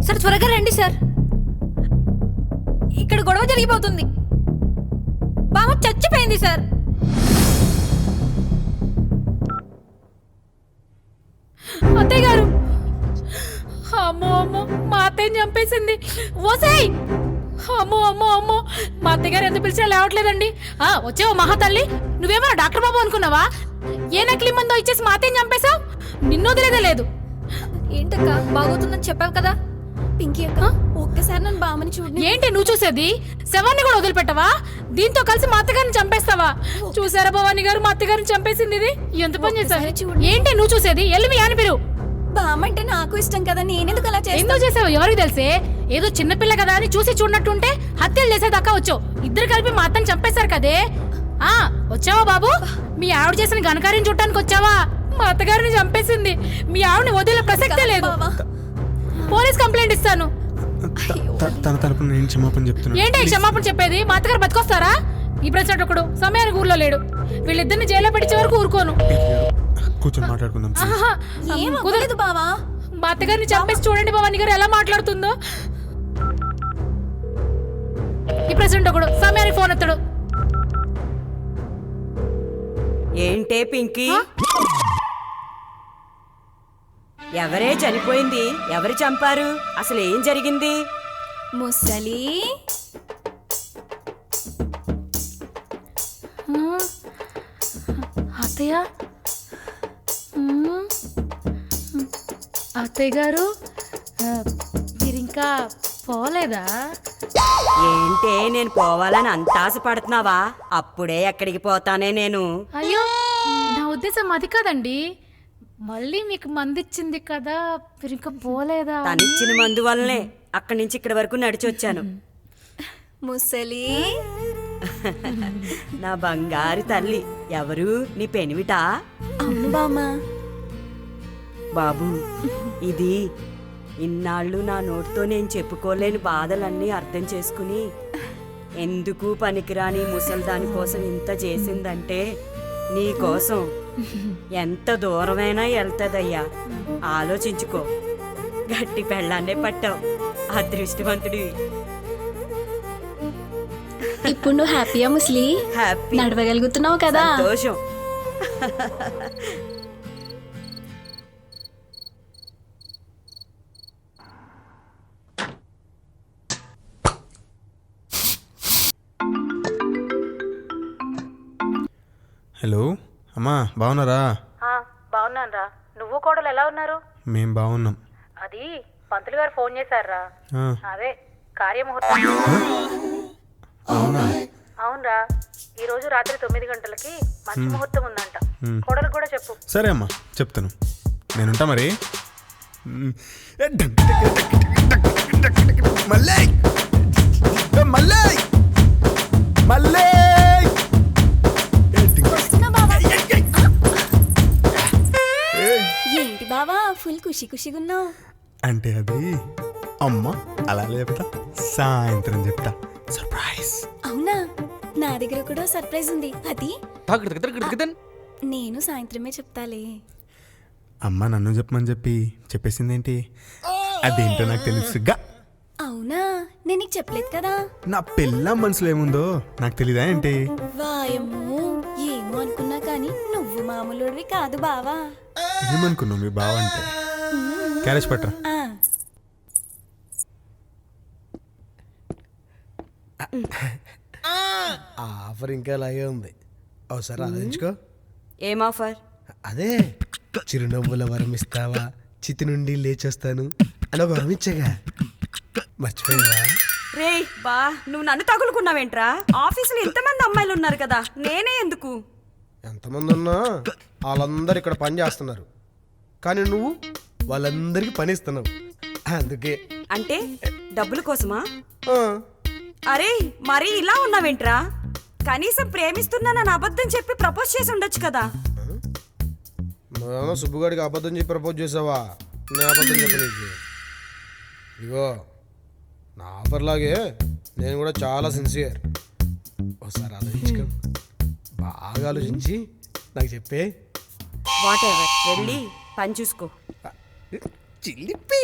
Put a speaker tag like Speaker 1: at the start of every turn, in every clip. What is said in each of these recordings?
Speaker 1: Sir త్వరగా రండి sir, ఇక్కడ గొడవ జరిగిపోతుంది. బామ్మ చచ్చిపోయింది సార్. అత్తయ్య గారు, అమ్మో అమ్మో మా అత్తయ్యని చంపేసింది. ఓసాయ్, అమ్మో అమ్మో అమ్మో మా అత్తయ్య గారు ఎంత పిలిచినా లేవట్లేదండి. వచ్చావు మహాతల్లి, నువ్వేమో డాక్టర్ బాబు అనుకున్నావా? ఏ నకిలీ మందో ఇచ్చేసి మా అత్తయ్యని చంపేశావు. నిన్ను వదిలేదే లేదు. ఏంటక్క, బాగోతుందని చెప్పావు కదా. పింకీ అక్క, ఒక్కసారి నన్ను బామ్మని చూడండి. ఏంటి నువ్వు చూసేది? శవాన్ని కూడా వదిలిపెట్టవా? దీంతో కలిసి మా అత్తగారిని చంపేస్తావా? చూసారా భవానీ గారు, మా అత్తగారిని చంపేసింది. ఇది ఎంత పని చేశారు? ఏంటి నువ్వు చూసేది? ఎల్లు మీ ఆయన పేరు.
Speaker 2: బామ్మంటే నాకు ఇష్టం కదా, నేనెందుకు అలా
Speaker 1: ఎందుకు చేసావు? ఎవరికి తెలిసే? ఏదో చిన్నపిల్ల కదా అని చూసి చూడనట్టుంటే హత్యలు చేసేదాకా వచ్చావు. ఇద్దరు కలిపి మా అత్తని చంపేశారు కదే. వచ్చావా బాబు? మీ ఆవిడ చేసిన ఘనకార్యం చూడటానికి వచ్చావా? మా అత్తగారిని చంపేసింది. మీ ఆవిడని వదిలే ప్రసక్తే లేదు. పోలీస్ కంప్లైంట్ ఇస్తాను.
Speaker 3: తన తరపున నేను క్షమాపణ చెప్తున్నాను.
Speaker 1: ఏంటి క్షమాపణ చెప్పేది? మా అత్తగారు బతికొస్తారా? ఈ ప్రశ్న ఒకడు సమయానికి ఊర్లో లేడు. వీళ్ళిద్దరిని జైల్లో పెట్టించే వరకు ఊరుకోను.
Speaker 3: కూర్చొని మాట్లాడుకుందాం.
Speaker 2: కుదరదు బావా.
Speaker 1: మా అత్తగారిని చంపేసి చూడండి భవానీ గారు ఎలా మాట్లాడుతుందో. ఈ ప్రెసిడెంట్ ఒకడు సమయానికి ఫోన్ ఎత్తాడు.
Speaker 4: ఏంటే పింకీ, ఎవరే చనిపోయింది? ఎవరు చంపారు? అసలు ఏం జరిగింది?
Speaker 2: ముసలి
Speaker 1: అత్తయ్య, అత్తయ్య గారు మీరింకా పోలేదా?
Speaker 4: ఏంటే నేను పోవాలని అంత ఆశపడుతున్నావా? అప్పుడే ఎక్కడికి పోతానే నేను.
Speaker 1: అయ్యో, నా ఉద్దేశం అది కాదండి. మళ్ళీ మీకు మందిచ్చింది కదా, మీరు ఇంకా పోలేదా?
Speaker 4: తనిచ్చిన మందు వల్లనే అక్కడి నుంచి ఇక్కడి వరకు నడిచి వచ్చాను.
Speaker 2: ముసలి
Speaker 4: నా బంగారు తల్లి. ఎవరు? నీ పెనివిటా?
Speaker 2: అవును బామ్మ.
Speaker 4: బాబు, ఇది ఇన్నాళ్ళు నా నోటితో నేను చెప్పుకోలేని బాధలన్నీ అర్థం చేసుకుని ఎందుకు పనికిరాని ముసల్దాని కోసం ఇంత చేసిందంటే నీ కోసం ఎంత దూరమైనా వెళ్తుందయ్యా. ఆలోచించుకో. గట్టి పెళ్ళాన్నే పట్టావు. అదృష్టవంతుడివి.
Speaker 2: ఇప్పుడు నువ్వు హ్యాపీయా ముసలి?
Speaker 4: హ్యాపీ.
Speaker 2: నడవగలుగుతున్నావు కదా?
Speaker 4: సంతోషం.
Speaker 3: హలో అమ్మా, బాగున్నారా?
Speaker 1: బాగున్నాను రా. నువ్వు కోడలు ఎలా ఉన్నారు?
Speaker 3: మేం బాగున్నాం.
Speaker 1: అది పంతులు గారు ఫోన్ చేశారా? అదే కార్యముహూర్తం.
Speaker 3: అవునా?
Speaker 1: అవునరా, ఈ రోజు రాత్రి 9 గంటలకి మంచి ముహూర్తం ఉందంట. కోడలు కూడా చెప్పు.
Speaker 3: సరే అమ్మా, చెప్తాను. నేనుంటా మరి. మళ్ళీ మళ్ళీ మళ్ళీ
Speaker 2: ఏంటి బావా ఫుల్ ఖుషి ఖుషిగా ఉన్నావు?
Speaker 3: అంటే అది అమ్మ అలా లేపుతా, సాయంత్రం చెప్తా. సర్ప్రైజ్.
Speaker 2: అవునా? నా దగ్గర కూడా సర్ప్రైజ్ ఉంది. అది నేను సాయంత్రమే చెప్తాలే.
Speaker 3: అమ్మ నన్ను చెప్పమని చెప్పేసిందేంటి? అదేంటో నాకు తెలుసుగా.
Speaker 2: అవునా? నేను నీకు చెప్పలేదు కదా.
Speaker 3: నా పిల్ల మనసులో ఏముందో నాకు తెలీదా ఏంటి?
Speaker 2: వాయమ్మో, ఏమో అనుకున్నా కానీ నువ్వు మామూలుడివి కాదు బావా.
Speaker 3: ఏమనుకున్నావు మీ బావ అంటే? క్యారేజ్ పట్టరా.
Speaker 5: ఆఫర్ ఇంకా అలాగే ఉంది. ఒకసారి ఆలోచించుకో.
Speaker 4: ఏం ఆఫర్?
Speaker 5: అదే చిరునవ్వుల వరం ఇస్తావా, చితి నుండి లేచొస్తాను అని ఒక వరం ఇచ్చాగా, మర్చిపోయావా?
Speaker 4: రే బా, నువ్వు నన్ను తగులుకున్నావేంట్రా? ఆఫీసులో ఇంతమంది అమ్మాయిలు ఉన్నారు కదా, నేనే ఎందుకు?
Speaker 5: ఎంతమంది ఉన్నా వాళ్ళందరూ ఇక్కడ పని చేస్తున్నారు, కానీ నువ్వు వాళ్ళందరికీ పని ఇస్తున్నావు. అందుకే.
Speaker 4: అంటే డబ్బుల కోసమా?
Speaker 5: ఆ,
Speaker 4: అరే మరీ ఇలా ఉన్నావేంట్రా? కనీసం ప్రేమిస్తున్నానని అబద్ధం చెప్పి ప్రపోజ్ చేసి ఉండొచ్చు కదా.
Speaker 5: నువ్వేమో సుబ్బుగాడికి అబద్ధం చెప్పి ప్రపోజ్ చేసావా? నేను అబద్ధం చెప్పలేదు. ఇగో నా ఆఫర్ లాగే నేను కూడా చాలా సిన్సియర్. ఒకసారి ఆలోచించుకో, బాగా ఆలోచించి నాకు చెప్పే.
Speaker 4: వాట్ ఎవర్, వెళ్ళి పని చూసుకో.
Speaker 5: చిల్లిపి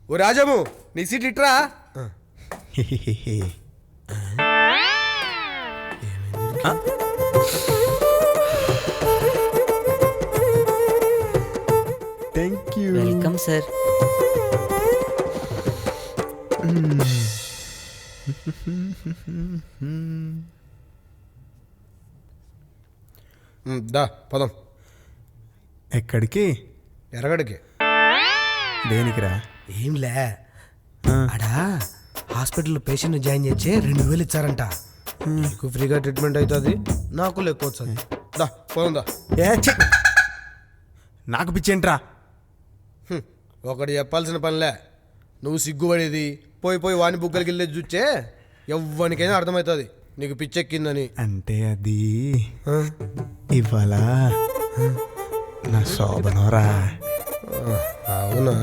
Speaker 5: ఓ రాజము నీ సీట్ ఇట్రా.
Speaker 3: Thank you.
Speaker 6: Welcome sir.
Speaker 5: దా పదం.
Speaker 3: ఎక్కడికి?
Speaker 5: ఎరగడికి.
Speaker 3: దేనికిరా?
Speaker 5: ఏంలే అడా హాస్పిటల్లో పేషెంట్ జాయిన్ చేసి 2000 ఇచ్చారంట. నీకు ఫ్రీగా ట్రీట్మెంట్ అవుతుంది, నాకు లెక్క వస్తుంది. దా పోదా.
Speaker 3: నాకు పిచ్చేంట్రా?
Speaker 5: ఒకటి చెప్పాల్సిన పనిలే, నువ్వు సిగ్గుపడేది పోయి పోయి వాని బుగ్గలకి వెళ్ళేది చూచే ఎవ్వనికైనా అర్థమవుతుంది నీకు పిచ్చెక్కిందని.
Speaker 3: అంటే అది ఇవాళ నా శోభనరా.
Speaker 5: అవునా?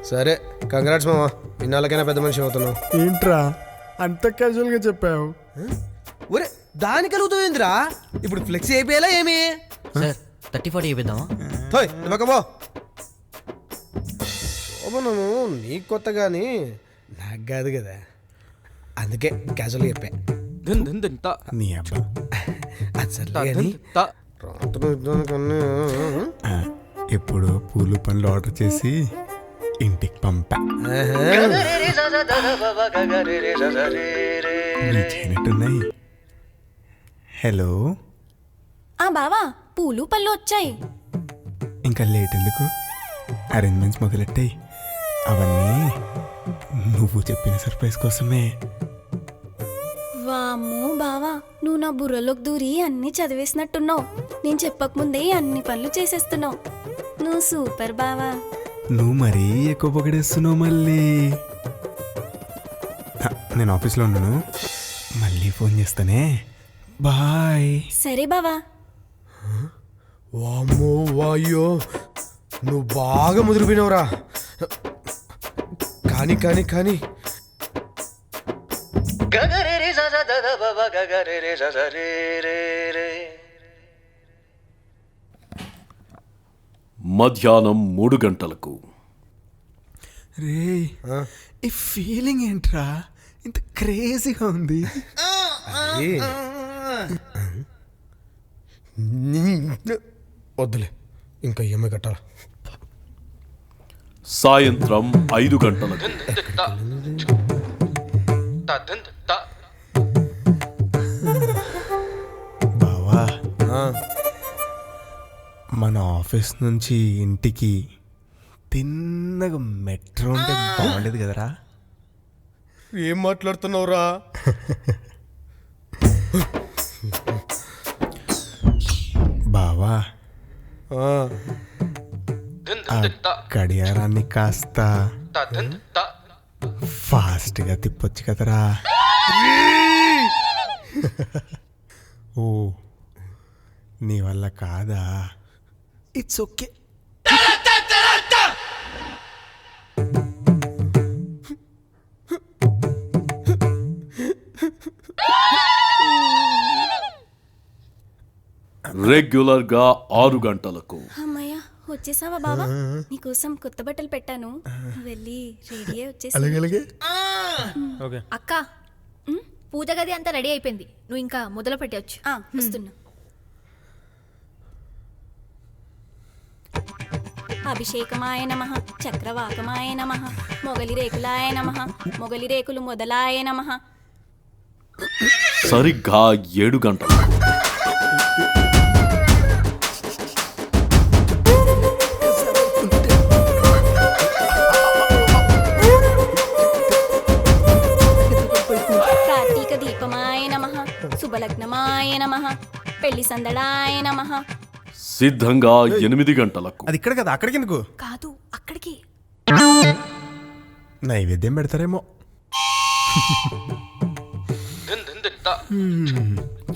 Speaker 5: సరే కంగ్రాట్స్ మామా, ఇన్నాళ్ళకైనా పెద్ద మనిషి అవుతున్నావు.
Speaker 3: ఏంట్రా అంత క్యాజువల్గా చెప్పావు?
Speaker 5: ఒరే దాని కలుగుతుందిరా, ఇప్పుడు ఫ్లెక్సీ అయిపోయేలా ఏమి?
Speaker 6: సార్ 30-40 ఇవ్వదామా?
Speaker 5: తోయ్ పక్కబో. శోభనము నీకు కొత్త కానీ నాకు కాదు కదా, అందుకే క్యాజువల్గా చెప్పా.
Speaker 3: నీ అబ్బా.
Speaker 5: అది సర్లే కానీ రాత్రి యుద్ధానికన్నా
Speaker 3: ఎప్పుడో పూలు పండ్లు ఆర్డర్ చేసి ఇంటికి పంపా. రీచైనట్టున్నాయి. హలో
Speaker 2: బావా పూలు పళ్ళు వచ్చాయి.
Speaker 3: ఇంకా లేట్ ఎందుకు? అరేంజ్మెంట్స్ మొదలెట్టాయి. అవన్నీ నువ్వు చెప్పిన సర్ప్రైజ్ కోసమే.
Speaker 2: వామ్మో బావా, నువ్వు నా బుర్రలోకి దూరి అన్నీ చదివేసినట్టున్నావు. నేను చెప్పకముందే అన్ని పనులు చేసేస్తున్నావు. నువ్వు సూపర్ బావా.
Speaker 3: నువ్వు మరీ ఎక్కువ పొగడేస్తున్నావు మళ్ళీ. నేను ఆఫీస్లో ఉన్నాను, మళ్ళీ ఫోన్ చేస్తానే. బాయ్.
Speaker 2: సరే బావా.
Speaker 5: వామ్మో వాయ్యో, నువ్వు బాగా ముదిరిపోయినవురా. కానీ కానీ కానీ
Speaker 7: మధ్యాహ్నం 3 గంటలకు.
Speaker 3: రే ఈ ఫీలింగ్ ఏంట్రా ఇంత క్రేజీగా ఉంది?
Speaker 5: వద్దులే, ఇంకా ఈఎంఐ కట్టాలా.
Speaker 7: సాయంత్రం 5 గంటలకు.
Speaker 3: బావా, మన ఆఫీస్ నుంచి ఇంటికి తిన్నగా మెట్రో ఉంటే బాగుండేది కదరా.
Speaker 5: ఏం మాట్లాడుతున్నావురా?
Speaker 3: బావా, ఆ గడియారాన్ని కాస్త ఫాస్ట్గా తిప్పొచ్చు కదరా. ఓ నీ వల్ల కాదా? It's okay.
Speaker 7: రెగ్యులర్ గా 6 గంటలకు.
Speaker 2: అమ్మయ్య, వచ్చేసావా బావా? నీకోసం కొత్త బట్టలు పెట్టాను, వెళ్ళి రెడీ అయ్యి వచ్చేసి.
Speaker 3: అలాగే
Speaker 1: అక్క పూజ గది అంతా రెడీ అయిపోయింది, నువ్వు ఇంకా మొదలు పెట్టవచ్చు.
Speaker 2: వస్తున్నా. అభిషేకమాయ నమః, చక్రవాకమాయ నమః, మొగలి రేకులాయ నమః, మొగలి రేకులు మొదలాయ నమః.
Speaker 7: సరిగ్గా 7 గంటలకు.
Speaker 2: కార్తీక దీపమాయ నమః, శుభలగ్నమాయ నమః, పెళ్లి సందడాయ నమః.
Speaker 7: సిద్ధంగా 8 గంటలకు.
Speaker 3: అది ఇక్కడ కదా, అక్కడికి ఎందుకు?
Speaker 2: కాదు, అక్కడికి.
Speaker 3: నైవేద్యం పెడతారేమో.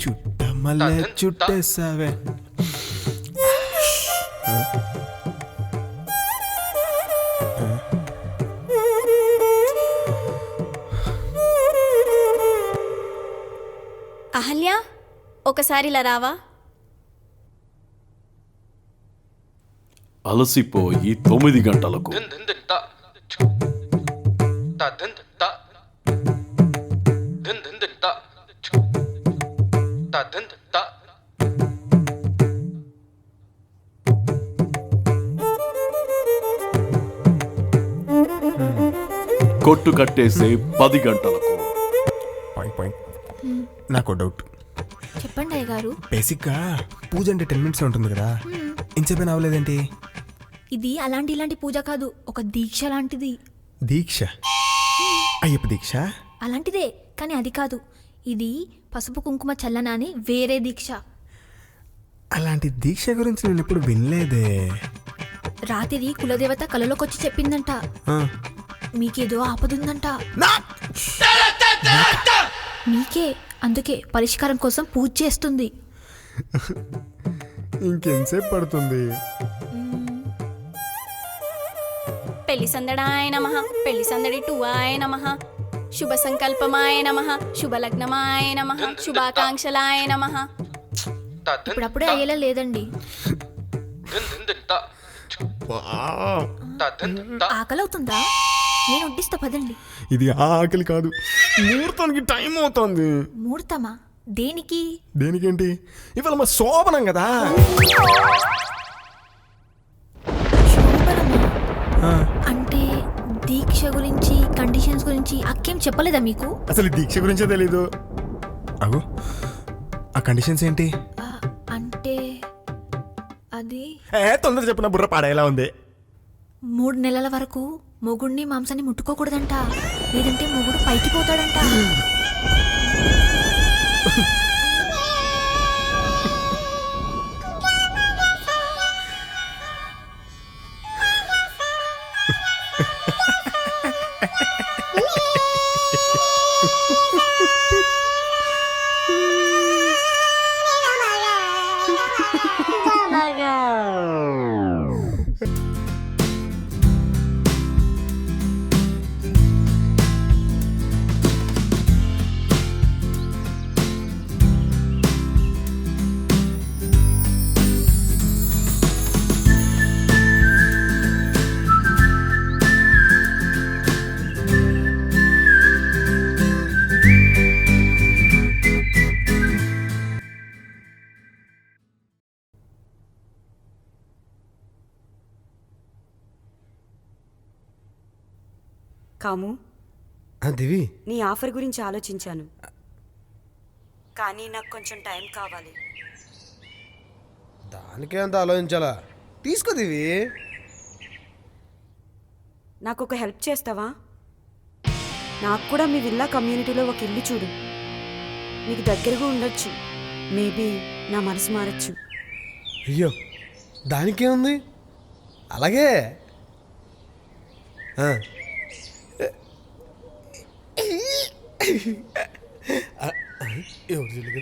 Speaker 3: చుట్టమల్లే చుట్టేసావే.
Speaker 2: అహల్య, ఒకసారి ఇలా రావా?
Speaker 7: అలసిపోయి 9 గంటలకు. కొట్టు కట్టేసే 10 గంటలకు.
Speaker 3: పాయింట్ నాకు డౌట్.
Speaker 2: చెప్పండి అయ్యగారు.
Speaker 3: బేసిక్గా పూజ అంటే 10 minutes ఉంటుంది కదా, ఇంచేపైన అవ్వలేదేంటి?
Speaker 2: ఇది అలాంటి ఇలాంటి పూజ కాదు, ఒక దీక్ష లాంటిది.
Speaker 3: దీక్ష? అయ్యప్ప దీక్ష?
Speaker 2: అలాంటిదే, కానీ అది కాదు. ఇది పసుపు కుంకుమ చల్లన అని వేరే దీక్ష.
Speaker 3: అలాంటి దీక్ష గురించి నేను ఎప్పుడు వినలేదే.
Speaker 2: రాత్రి కులదేవత కలలోకి వచ్చి చెప్పిందంట,
Speaker 3: ఆ.
Speaker 2: మీకేదో ఆపదుందంట. మీకే, అందుకే పరిష్కారం కోసం పూజ చేస్తుంది.
Speaker 3: ఇంకెంతసేపు పడుతుంది?
Speaker 2: పెళ్లి సందడాయ నమః, పెళ్లి సందడి 2 నమః, శుభ సంకల్పమాయ నమః, శుభలగ్నమాయ నమః, శుభాకాంక్షలాయ నమః. ఇప్పుడప్పుడే అయ్యేలా లేదండి. ఆకలి అవుతుందా? నేను వడ్డిస్తా పదండి.
Speaker 3: ఇది ఆకలి కాదు, ముహూర్తానికి టైం అవుతుంది.
Speaker 2: ముహూర్తమా? దేనికి?
Speaker 3: దేనికేంటి? ఇవాళ మా శోభనం కదా.
Speaker 2: శోభనమా?
Speaker 3: ఆ,
Speaker 2: అంటే దీక్ష గురించి, కండిషన్స్ గురించి అక్కేం చెప్పలేదా మీకు?
Speaker 3: అసలు ఈ దీక్ష గురించే తెలీదు. అగు, ఆ కండిషన్స్ ఏంటి?
Speaker 2: అంటే అది
Speaker 3: తొందర చెప్పిన బుర్ర పాడేలా ఉంది.
Speaker 2: 3 నెలల వరకు మొగుడిని మాంసాన్ని ముట్టుకోకూడదంట, లేదంటే మొగుడు పైకి పోతాడంట.
Speaker 4: కాము,
Speaker 5: దివి,
Speaker 4: నీ ఆఫర్ గురించి ఆలోచించాను, కానీ నాకు కొంచెం టైం కావాలి.
Speaker 5: దానికే అంత ఆలోచించాలా? తీసుకో దివి.
Speaker 4: నాకు ఒక హెల్ప్ చేస్తావా? నాకు కూడా మీ విల్లా కమ్యూనిటీలో ఒక ఇల్లు చూడు. నీకు దగ్గరగా ఉండొచ్చు. మేబీ నా మనసు మారచ్చు.
Speaker 5: అయ్యో, దానికేముంది, అలాగే. ఎవరు తెలియదు.